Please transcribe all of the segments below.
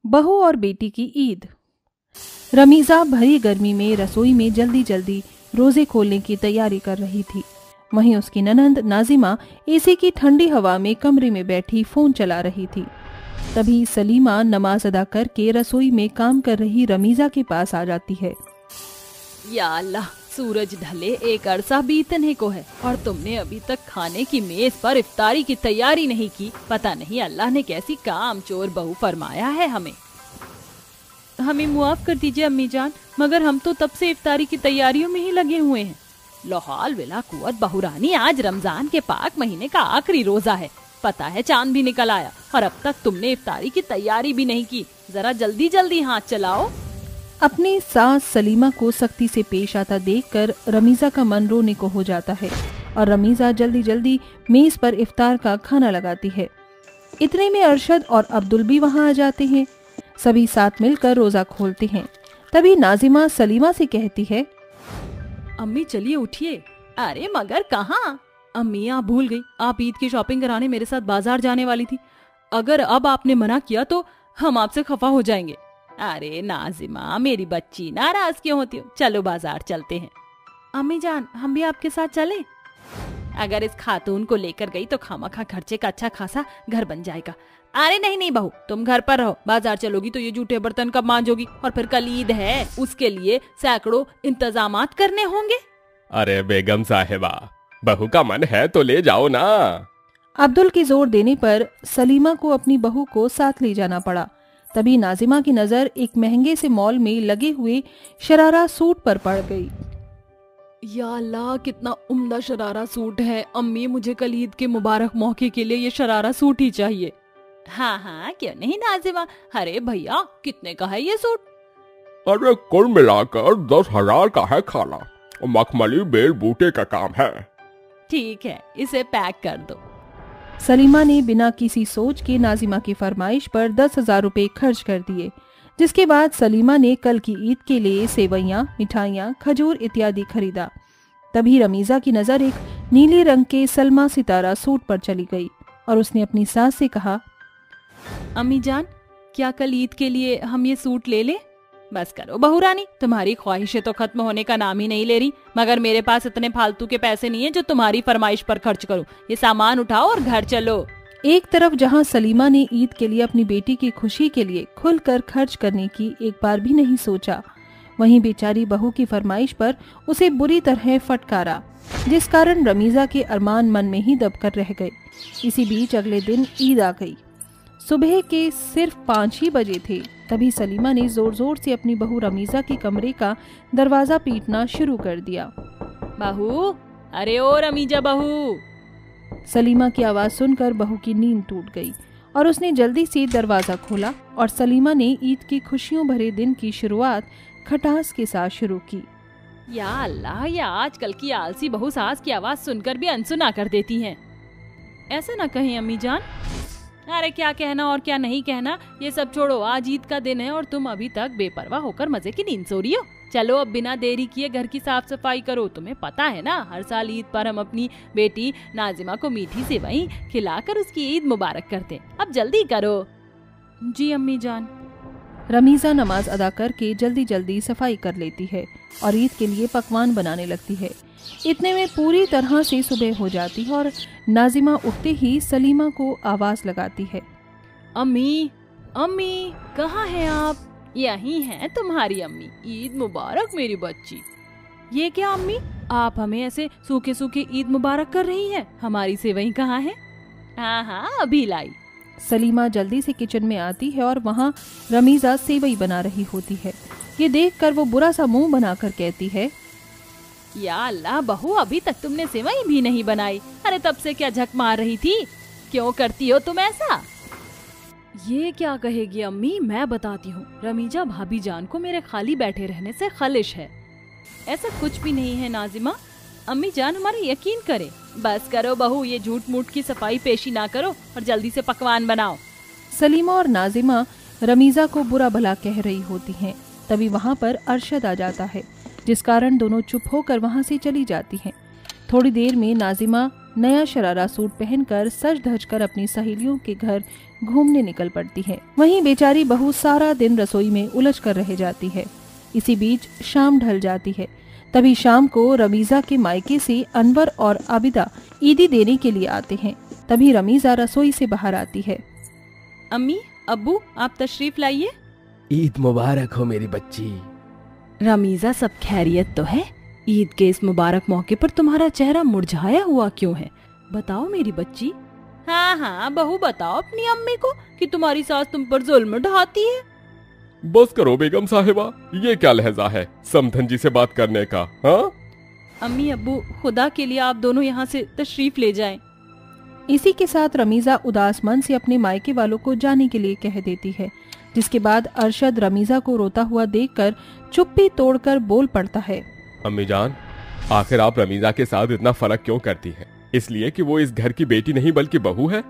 बहू और बेटी की ईद। रमीज़ा भरी गर्मी में रसोई में जल्दी जल्दी रोजे खोलने की तैयारी कर रही थी। वहीं उसकी ननंद नाजिमा एसी की ठंडी हवा में कमरे में बैठी फोन चला रही थी। तभी सलीमा नमाज अदा करके रसोई में काम कर रही रमीज़ा के पास आ जाती है। या अल्लाह, सूरज ढले एक अरसा बीतने को है और तुमने अभी तक खाने की मेज पर इफ्तारी की तैयारी नहीं की। पता नहीं अल्लाह ने कैसी कामचोर बहू फरमाया है हमें। हमें मुआफ कर दीजिए अम्मी जान, मगर हम तो तब से इफ्तारी की तैयारियों में ही लगे हुए हैं। लोहाल विला कुवत बहुरानी, आज रमजान के पाक महीने का आखिरी रोजा है। पता है चांद भी निकल आया और अब तक तुमने इफ्तारी की तैयारी भी नहीं की। जरा जल्दी जल्दी हाथ चलाओ। अपनी सास सलीमा को सख्ती से पेश आता देखकर रमीज़ा का मन रोने को हो जाता है और रमीज़ा जल्दी जल्दी मेज पर इफ्तार का खाना लगाती है। इतने में अरशद और अब्दुल भी वहां आ जाते हैं। सभी साथ मिलकर रोजा खोलते हैं। तभी नाजिमा सलीमा से कहती है, अम्मी चलिए उठिए। अरे मगर कहाँ? अम्मी आप भूल गई, आप ईद की शॉपिंग कराने मेरे साथ बाजार जाने वाली थी। अगर अब आपने मना किया तो हम आपसे खफा हो जाएंगे। अरे नाजिमा मेरी बच्ची, नाराज क्यों होती हो? चलो बाजार चलते हैं। अम्मी जान हम भी आपके साथ चलें? अगर इस खातून को लेकर गई तो खामखा खर्चे का अच्छा खासा घर बन जाएगा। अरे नहीं नहीं बहू, तुम घर पर रहो। बाजार चलोगी तो ये जूठे बर्तन कब मांजोगी? और फिर कल ईद है, उसके लिए सैकड़ों इंतजामात करने होंगे। अरे बेगम साहिबा, बहू का मन है तो ले जाओ ना। अब्दुल की जोर देने पर सलीमा को अपनी बहू को साथ ले जाना पड़ा। तभी नाजिमा की नजर एक महंगे से मॉल में लगे हुए शरारा सूट पर पड़ गई। या अल्लाह, कितना उम्दा शरारा सूट है। अम्मी मुझे कल ईद के मुबारक मौके के लिए ये शरारा सूट ही चाहिए। हाँ हाँ क्यों नहीं नाजिमा। अरे भैया कितने का है ये सूट? अरे कुल मिलाकर 10,000 का है खाला। मखमली बेल बूटे का काम है। ठीक है, इसे पैक कर दो। सलीमा ने बिना किसी सोच के नाजिमा की फरमाइश पर 10,000 रुपए खर्च कर दिए, जिसके बाद सलीमा ने कल की ईद के लिए सेवइयां, मिठाइयां, खजूर इत्यादि खरीदा। तभी रमीज़ा की नज़र एक नीले रंग के सलमा सितारा सूट पर चली गई और उसने अपनी सास से कहा, अम्मी जान क्या कल ईद के लिए हम ये सूट ले लें? बस करो बहुरानी, तुम्हारी ख्वाहिशें तो खत्म होने का नाम ही नहीं ले रही। मगर मेरे पास इतने फालतू के पैसे नहीं है जो तुम्हारी फरमाइश पर खर्च करूं। ये सामान उठाओ और घर चलो। एक तरफ जहां सलीमा ने ईद के लिए अपनी बेटी की खुशी के लिए खुलकर खर्च करने की एक बार भी नहीं सोचा, वहीं बेचारी बहू की फरमाइश पर उसे बुरी तरह फटकारा, जिस कारण रमीज़ा के अरमान मन में ही दबकर रह गए। इसी बीच अगले दिन ईद आ गई। सुबह के सिर्फ 5 ही बजे थे। तभी सलीमा ने जोर जोर से अपनी बहू रमीज़ा के कमरे का दरवाजा पीटना शुरू कर दिया। बहू, अरे ओ रमीज़ा बहू। सलीमा की आवाज सुनकर बहू की नींद टूट गई और उसने जल्दी से दरवाजा खोला और सलीमा ने ईद की खुशियों भरे दिन की शुरुआत खटास के साथ शुरू की। या अल्लाह, या आजकल की आलसी बहू सास की आवाज सुनकर भी अनसुना कर देती हैं। ऐसा ना कहें अम्मी जान। अरे क्या कहना और क्या नहीं कहना, ये सब छोड़ो। आज ईद का दिन है और तुम अभी तक बेपरवाह होकर मजे की नींद सो रही हो। चलो अब बिना देरी किए घर की साफ सफाई करो। तुम्हें पता है ना, हर साल ईद पर हम अपनी बेटी नाजिमा को मीठी सेवई खिलाकर उसकी ईद मुबारक करते। अब जल्दी करो। जी अम्मी जान। रमीज़ा नमाज अदा करके जल्दी जल्दी सफाई कर लेती है और ईद के लिए पकवान बनाने लगती है। इतने में पूरी तरह से सुबह हो जाती है और नाजिमा उठते ही सलीमा को आवाज लगाती है, अम्मी, अम्मी कहाँ हैं आप? यही हैं तुम्हारी अम्मी। ईद मुबारक मेरी बच्ची। ये क्या अम्मी, आप हमें ऐसे सूखे सूखे ईद मुबारक कर रही हैं? हमारी सेवई कहाँ है? हाँ हाँ अभी लाई। सलीमा जल्दी से किचन में आती है और वहाँ रमीज़ा सेवई बना रही होती है। ये देखकर वो बुरा सा मुंह बनाकर कहती है, या अल्लाह बहू, अभी तक तुमने सेवई भी नहीं बनाई। अरे तब से क्या झक मार रही थी? क्यों करती हो तुम ऐसा? ये क्या कहेगी अम्मी, मैं बताती हूँ। रमीज़ा भाभी जान को मेरे खाली बैठे रहने से खलिश है। ऐसा कुछ भी नहीं है नाजिमा। अम्मी जान हमारा यकीन करे। बस करो बहू, ये झूठ मूठ की सफाई पेशी ना करो और जल्दी से पकवान बनाओ। सलीमा और नाजिमा रमीज़ा को बुरा भला कह रही होती हैं। तभी वहाँ पर अरशद आ जाता है, जिस कारण दोनों चुप होकर वहाँ से चली जाती हैं। थोड़ी देर में नाजिमा नया शरारा सूट पहनकर सज धज कर अपनी सहेलियों के घर घूमने निकल पड़ती है। वहीं बेचारी बहू सारा दिन रसोई में उलझ कर रह जाती है। इसी बीच शाम ढल जाती है। तभी शाम को रमीजा के मायके से अनवर और आबिदा ईदी देने के लिए आते हैं। तभी रमीजा रसोई से बाहर आती है। अम्मी, अब्बू, आप तशरीफ लाइए। ईद मुबारक हो मेरी बच्ची। रमीजा, सब खैरियत तो है? ईद के इस मुबारक मौके पर तुम्हारा चेहरा मुरझाया हुआ क्यों है? बताओ मेरी बच्ची। हाँ हाँ बहू, बताओ अपनी अम्मी को कि तुम्हारी सास तुम पर जुल्म ढाती है। बस करो बेगम साहिबा, ये क्या लहजा है समधन जी से बात करने का? हाँ अम्मी अब्बू, खुदा के लिए आप दोनों यहाँ से तशरीफ ले जाएं। इसी के साथ रमीजा उदास मन से अपने मायके वालों को जाने के लिए कह देती है, जिसके बाद अरशद रमीजा को रोता हुआ देखकर चुप्पी तोड़कर बोल पड़ता है। अम्मी जान, आखिर आप रमीजा के साथ इतना फर्क क्यों करती हैं? इसलिए कि वो इस घर की बेटी नहीं बल्कि बहू है।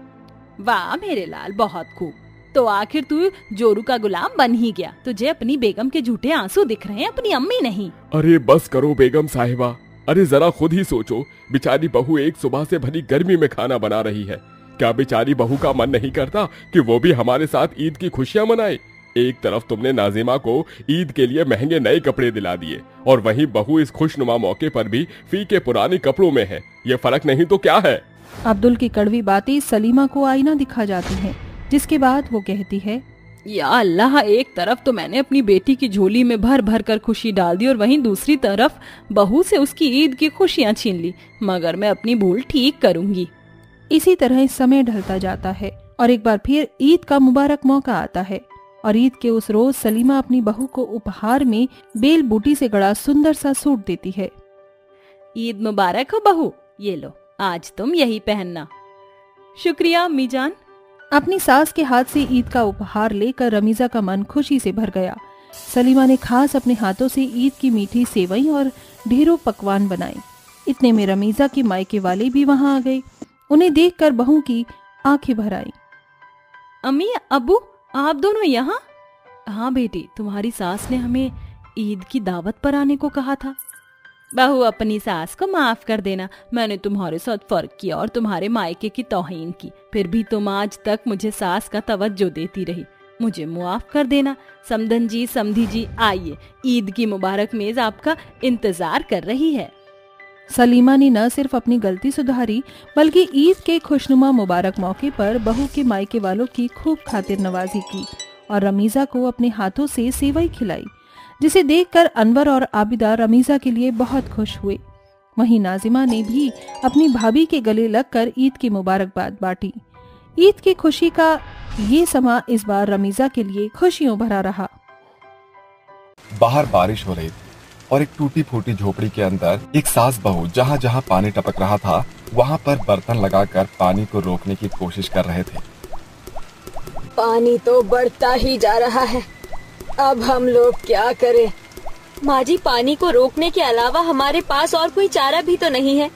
वाह मेरे लाल, बहुत खूब। तो आखिर तू जोरू का गुलाम बन ही गया। तुझे अपनी बेगम के झूठे आंसू दिख रहे हैं, अपनी अम्मी नहीं। अरे बस करो बेगम साहिबा, अरे जरा खुद ही सोचो, बेचारी बहू एक सुबह से भरी गर्मी में खाना बना रही है। क्या बेचारी बहू का मन नहीं करता कि वो भी हमारे साथ ईद की खुशियां मनाए? एक तरफ तुमने नाजिमा को ईद के लिए महंगे नए कपड़े दिला दिए और वहीं बहू इस खुशनुमा मौके पर भी फीके पुराने कपड़ों में है। ये फर्क नहीं तो क्या है? अब्दुल की कड़वी बातें सलीमा को आईना दिखा जाती हैं, जिसके बाद वो कहती है, या अल्लाह, एक तरफ तो मैंने अपनी बेटी की झोली में भर भर कर खुशी डाल दी और वहीं दूसरी तरफ बहू से उसकी ईद की खुशियां छीन ली। मगर मैं अपनी भूल ठीक करूंगी। इसी तरह समय ढलता जाता है और एक बार फिर ईद का मुबारक मौका आता है। और ईद के उस रोज सलीमा अपनी बहू को उपहार में बेल बूटी से गढ़ा सुंदर सा सूट देती है। ईद मुबारक हो बहू, ये लो, आज तुम यही पहनना। शुक्रिया अम्मी जान। अपनी सास के हाथ से ईद का उपहार लेकर रमीजा का मन खुशी से भर गया। सलीमा ने खास अपने हाथों से ईद की मीठी सेवई और ढेरों पकवान बनाए। इतने में रमीजा के मायके वाले भी वहां आ गए। उन्हें देखकर बहू की आंखें भर आईं। अम्मी अब्बू, आप दोनों यहाँ? हाँ बेटी, तुम्हारी सास ने हमें ईद की दावत पर आने को कहा था। बहू, अपनी सास को माफ कर देना। मैंने तुम्हारे साथ फर्क किया और तुम्हारे मायके की तौहीन की, फिर भी तुम आज तक मुझे सास का तवज्जो देती रही। मुझे मुआफ कर देना। समधन जी, समधी जी, आइए, ईद की मुबारक मेज आपका इंतजार कर रही है। सलीमा ने न सिर्फ अपनी गलती सुधारी बल्कि ईद के खुशनुमा मुबारक मौके पर बहू के मायके वालों की खूब खातिर नवाजी की और रमीजा को अपने हाथों से सेवई खिलाई, जिसे देखकर अनवर और आबिदा रमीजा के लिए बहुत खुश हुए। वहीं नाजिमा ने भी अपनी भाभी के गले लगकर ईद की मुबारकबाद बांटी। ईद की खुशी का ये समा इस बार रमीजा के लिए खुशियों भरा रहा। बाहर बारिश हो रही थी और एक टूटी फूटी झोपड़ी के अंदर एक सास बहू जहाँ जहाँ पानी टपक रहा था वहाँ पर बर्तन लगाकर पानी को रोकने की कोशिश कर रहे थे। पानी तो बढ़ता ही जा रहा है, अब हम लोग क्या करें? माँ जी, पानी को रोकने के अलावा हमारे पास और कोई चारा भी तो नहीं है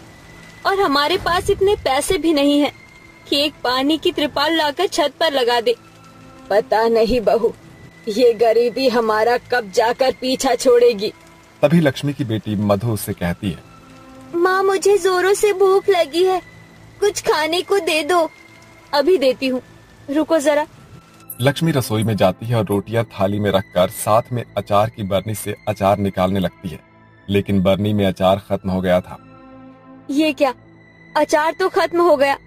और हमारे पास इतने पैसे भी नहीं है कि एक पानी की त्रिपाल लाकर छत पर लगा दे। पता नहीं बहू, ये गरीबी हमारा कब जाकर पीछा छोड़ेगी। तभी लक्ष्मी की बेटी मधु उससे कहती है, माँ, मुझे जोरों से भूख लगी है, कुछ खाने को दे दो। अभी देती हूँ, रुको जरा। लक्ष्मी रसोई में जाती है और रोटियां थाली में रखकर साथ में अचार की बरनी से अचार निकालने लगती है, लेकिन बरनी में अचार खत्म हो गया था। ये क्या, अचार तो खत्म हो गया,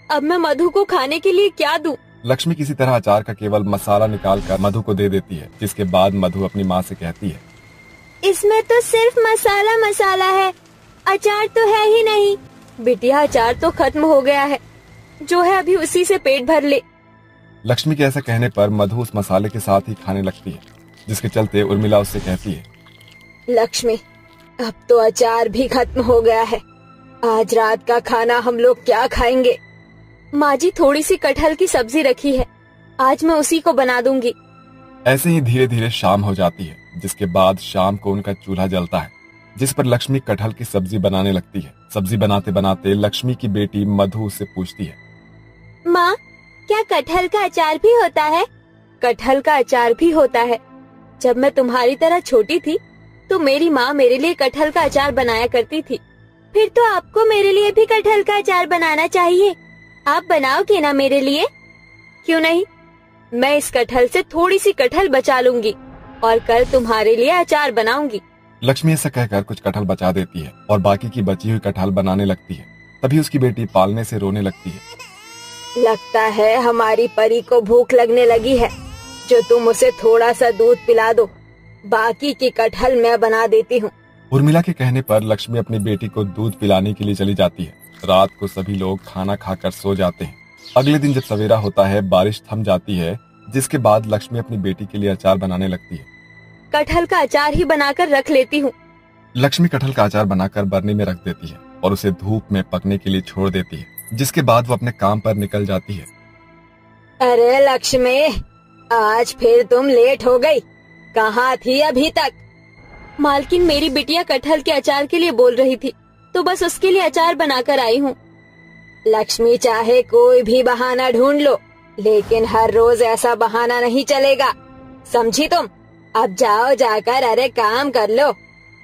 अब मैं मधु को खाने के लिए क्या दूं? लक्ष्मी किसी तरह अचार का केवल मसाला निकालकर मधु को दे देती है, जिसके बाद मधु अपनी माँ से कहती है, इसमें तो सिर्फ मसाला मसाला है, अचार तो है ही नहीं। बिटिया, अचार तो खत्म हो गया है, जो है अभी उसी से पेट भर ले। लक्ष्मी के ऐसा कहने पर मधु उस मसाले के साथ ही खाने लगती है, जिसके चलते उर्मिला उससे कहती है, लक्ष्मी, अब तो अचार भी खत्म हो गया है, आज रात का खाना हम लोग क्या खाएंगे? माँ जी, थोड़ी सी कटहल की सब्जी रखी है, आज मैं उसी को बना दूंगी। ऐसे ही धीरे धीरे शाम हो जाती है, जिसके बाद शाम को उनका चूल्हा जलता है, जिस पर लक्ष्मी कटहल की सब्जी बनाने लगती है। सब्जी बनाते बनाते लक्ष्मी की बेटी मधु उससे पूछती है, माँ, क्या कटहल का अचार भी होता है? कटहल का अचार भी होता है। जब मैं तुम्हारी तरह छोटी थी तो मेरी माँ मेरे लिए कटहल का अचार बनाया करती थी, फिर तो आपको मेरे लिए भी कटहल का अचार बनाना चाहिए। आप बनाओगे ना मेरे लिए? क्यों नहीं, मैं इस कटहल से थोड़ी सी कटहल बचा लूंगी और कल तुम्हारे लिए अचार बनाऊंगी। लक्ष्मी ऐसा कहकर कुछ कटहल बचा देती है और बाकी की बची हुई कटहल बनाने लगती है। तभी उसकी बेटी पालने से रोने लगती है। लगता है हमारी परी को भूख लगने लगी है, जो तुम उसे थोड़ा सा दूध पिला दो, बाकी की कटहल मैं बना देती हूँ। उर्मिला के कहने पर लक्ष्मी अपनी बेटी को दूध पिलाने के लिए चली जाती है। रात को सभी लोग खाना खाकर सो जाते हैं। अगले दिन जब सवेरा होता है, बारिश थम जाती है, जिसके बाद लक्ष्मी अपनी बेटी के लिए अचार बनाने लगती है। कटहल का अचार ही बनाकर रख लेती हूँ। लक्ष्मी कटहल का अचार बनाकर बरनी में रख देती है और उसे धूप में पकने के लिए छोड़ देती है, जिसके बाद वो अपने काम पर निकल जाती है। अरे लक्ष्मी, आज फिर तुम लेट हो गई, कहाँ थी अभी तक? मालकिन, मेरी बिटिया कटहल के अचार के लिए बोल रही थी, तो बस उसके लिए अचार बनाकर आई हूँ। लक्ष्मी, चाहे कोई भी बहाना ढूंढ लो, लेकिन हर रोज ऐसा बहाना नहीं चलेगा, समझी तुम? अब जाओ, जाकर अरे काम कर लो,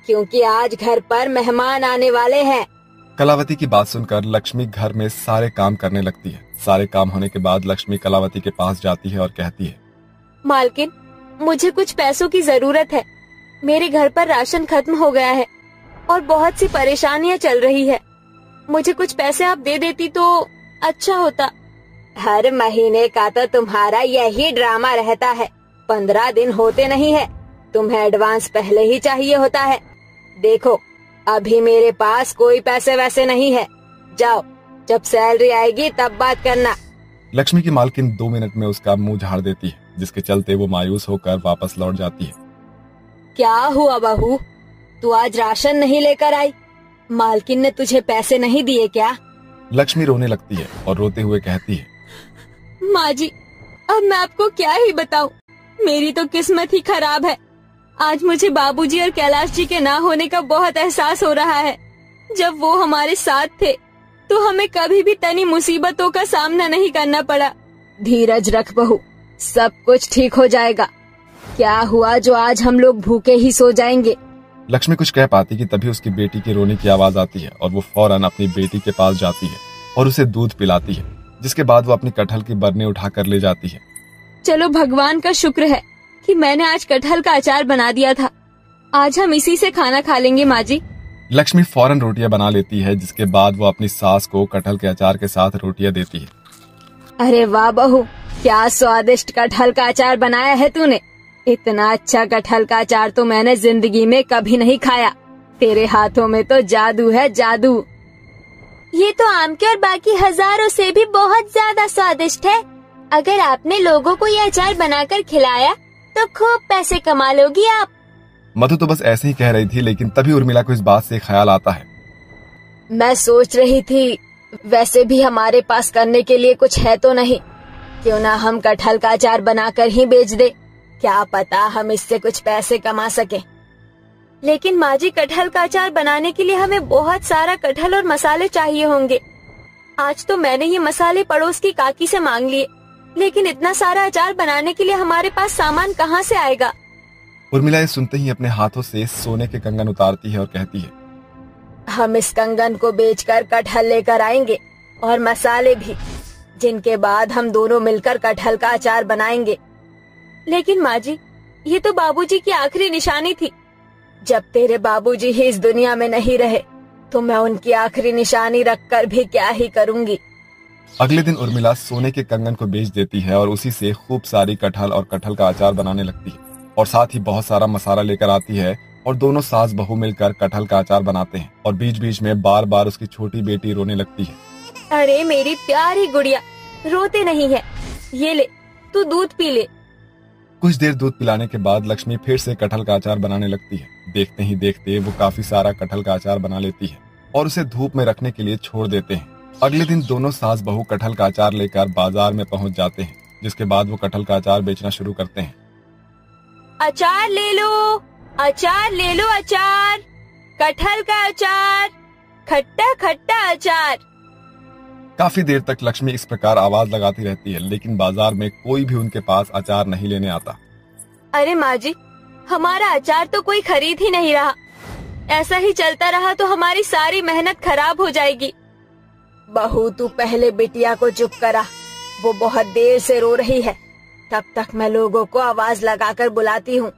क्योंकि आज घर पर मेहमान आने वाले हैं। कलावती की बात सुनकर लक्ष्मी घर में सारे काम करने लगती है। सारे काम होने के बाद लक्ष्मी कलावती के पास जाती है और कहती है, मालकिन, मुझे कुछ पैसों की जरूरत है। मेरे घर पर राशन खत्म हो गया है और बहुत सी परेशानियां चल रही है। मुझे कुछ पैसे आप दे देती तो अच्छा होता। हर महीने का तो तुम्हारा यही ड्रामा रहता है। 15 दिन होते नहीं है, तुम्हें एडवांस पहले ही चाहिए होता है। देखो, अभी मेरे पास कोई पैसे वैसे नहीं है। जाओ, जब सैलरी आएगी तब बात करना। लक्ष्मी की मालकिन 2 मिनट में उसका मुंह झाड़ देती है, जिसके चलते वो मायूस होकर वापस लौट जाती है। क्या हुआ बहू, तू आज राशन नहीं लेकर आई? मालकिन ने तुझे पैसे नहीं दिए क्या? लक्ष्मी रोने लगती है और रोते हुए कहती है, माँ जी, अब मैं आपको क्या ही बताऊं, मेरी तो किस्मत ही खराब है। आज मुझे बाबूजी और कैलाश जी के ना होने का बहुत एहसास हो रहा है। जब वो हमारे साथ थे तो हमें कभी भी तनी मुसीबतों का सामना नहीं करना पड़ा। धीरज रख बहू, सब कुछ ठीक हो जाएगा। क्या हुआ जो आज हम लोग भूखे ही सो जाएंगे? लक्ष्मी कुछ कह पाती कि तभी उसकी बेटी के रोने की आवाज आती है और वो फौरन अपनी बेटी के पास जाती है और उसे दूध पिलाती है, जिसके बाद वो अपनी कटहल की बरनी उठाकर ले जाती है। चलो, भगवान का शुक्र है कि मैंने आज कटहल का अचार बना दिया था। आज हम इसी से खाना खा लेंगे माँ जी। लक्ष्मी फौरन रोटियां बना लेती है, जिसके बाद वो अपनी सास को कटहल के अचार के साथ रोटियां देती है। अरे वाह बहू, क्या स्वादिष्ट कटहल का अचार बनाया है तूने। इतना अच्छा कटहल का अचार तो मैंने जिंदगी में कभी नहीं खाया। तेरे हाथों में तो जादू है, जादू। ये तो आम के और बाकी हजारों से भी बहुत ज्यादा स्वादिष्ट है। अगर आपने लोगों को ये अचार बनाकर खिलाया तो खूब पैसे कमा लोगी आप। मधु तो बस ऐसे ही कह रही थी, लेकिन तभी उर्मिला को इस बात से ख्याल आता है। मैं सोच रही थी, वैसे भी हमारे पास करने के लिए कुछ है तो नहीं, क्यों ना हम कटहल का अचार बनाकर ही बेच दे। क्या पता हम इससे कुछ पैसे कमा सके। लेकिन माँ जी, कटहल का अचार बनाने के लिए हमें बहुत सारा कटहल और मसाले चाहिए होंगे। आज तो मैंने ये मसाले पड़ोस की काकी से मांग लिए, लेकिन इतना सारा अचार बनाने के लिए हमारे पास सामान कहाँ से आएगा? उर्मिला ये सुनते ही अपने हाथों से सोने के कंगन उतारती है और कहती है, हम इस कंगन को बेचकर कटहल लेकर आएंगे और मसाले भी, जिनके बाद हम दोनों मिलकर कटहल का अचार बनाएंगे। लेकिन माँ जी, ये तो बाबूजी की आखिरी निशानी थी। जब तेरे बाबूजी ही इस दुनिया में नहीं रहे तो मैं उनकी आखिरी निशानी रखकर भी क्या ही करूँगी। अगले दिन उर्मिला सोने के कंगन को बेच देती है और उसी से खूब सारी कटहल और कटहल का अचार बनाने लगती है और साथ ही बहुत सारा मसाला लेकर आती है और दोनों सास बहू मिलकर कटहल का अचार बनाते हैं और बीच बीच में बार बार उसकी छोटी बेटी रोने लगती है। अरे मेरी प्यारी गुड़िया, रोते नहीं है, ये ले, तू दूध पी ले। कुछ देर दूध पिलाने के बाद लक्ष्मी फिर से कटहल का अचार बनाने लगती है। देखते ही देखते वो काफी सारा कटहल का अचार बना लेती है और उसे धूप में रखने के लिए छोड़ देते हैं। अगले दिन दोनों सास बहू कटहल का अचार लेकर बाजार में पहुंच जाते हैं, जिसके बाद वो कटहल का अचार बेचना शुरू करते हैं। अचार ले लो, अचार ले लो, अचार, कटहल का अचार, खट्टा खट्टा अचार। काफी देर तक लक्ष्मी इस प्रकार आवाज लगाती रहती है, लेकिन बाजार में कोई भी उनके पास अचार नहीं लेने आता। अरे माँ जी, हमारा अचार तो कोई खरीद ही नहीं रहा। ऐसा ही चलता रहा तो हमारी सारी मेहनत खराब हो जाएगी। बहू तू पहले बिटिया को चुप करा, वो बहुत देर से रो रही है, तब तक मैं लोगों को आवाज लगाकर बुलाती हूँ।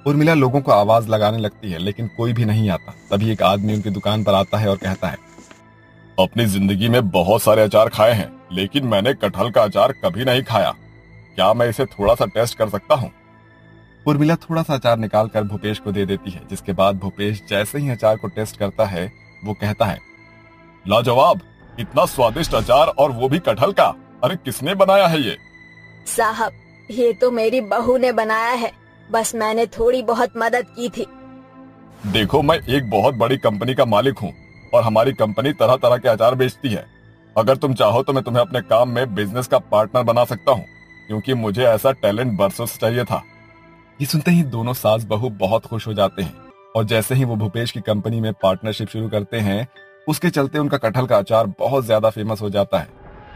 उर्मिला लोगों को आवाज लगाने लगती है लेकिन कोई भी नहीं आता। तभी एक आदमी उनकी दुकान पर आता है और कहता है, अपनी जिंदगी में बहुत सारे अचार खाए हैं लेकिन मैंने कटहल का अचार कभी नहीं खाया, क्या मैं इसे थोड़ा सा टेस्ट कर सकता हूँ? उर्मिला थोड़ा सा अचार निकाल कर भूपेश को दे देती है, जिसके बाद भूपेश जैसे ही अचार को टेस्ट करता है वो कहता है, लाजवाब, इतना स्वादिष्ट अचार और वो भी कटहल का। अरे किसने बनाया है ये? साहब, ये तो मेरी बहू ने बनाया है, बस मैंने थोड़ी बहुत मदद की थी। देखो, मैं एक बहुत बड़ी कंपनी का मालिक हूँ और हमारी कंपनी तरह तरह के अचार बेचती है। अगर तुम चाहो तो मैं तुम्हें अपने काम में बिजनेस का पार्टनर बना सकता हूँ, क्योंकि मुझे ऐसा टैलेंट बरसों से चाहिए था। ये सुनते ही दोनों सास बहू बहुत खुश हो जाते हैं और जैसे ही वो भूपेश की कंपनी में पार्टनरशिप शुरू करते हैं, उसके चलते उनका कटहल का अचार बहुत ज्यादा फेमस हो जाता है,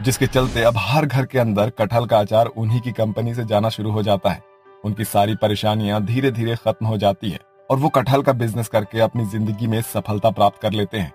जिसके चलते अब हर घर के अंदर कटहल का अचार उन्हीं की कंपनी से जाना शुरू हो जाता है। उनकी सारी परेशानियां धीरे धीरे खत्म हो जाती है और वो कटहल का बिजनेस करके अपनी जिंदगी में सफलता प्राप्त कर लेते हैं।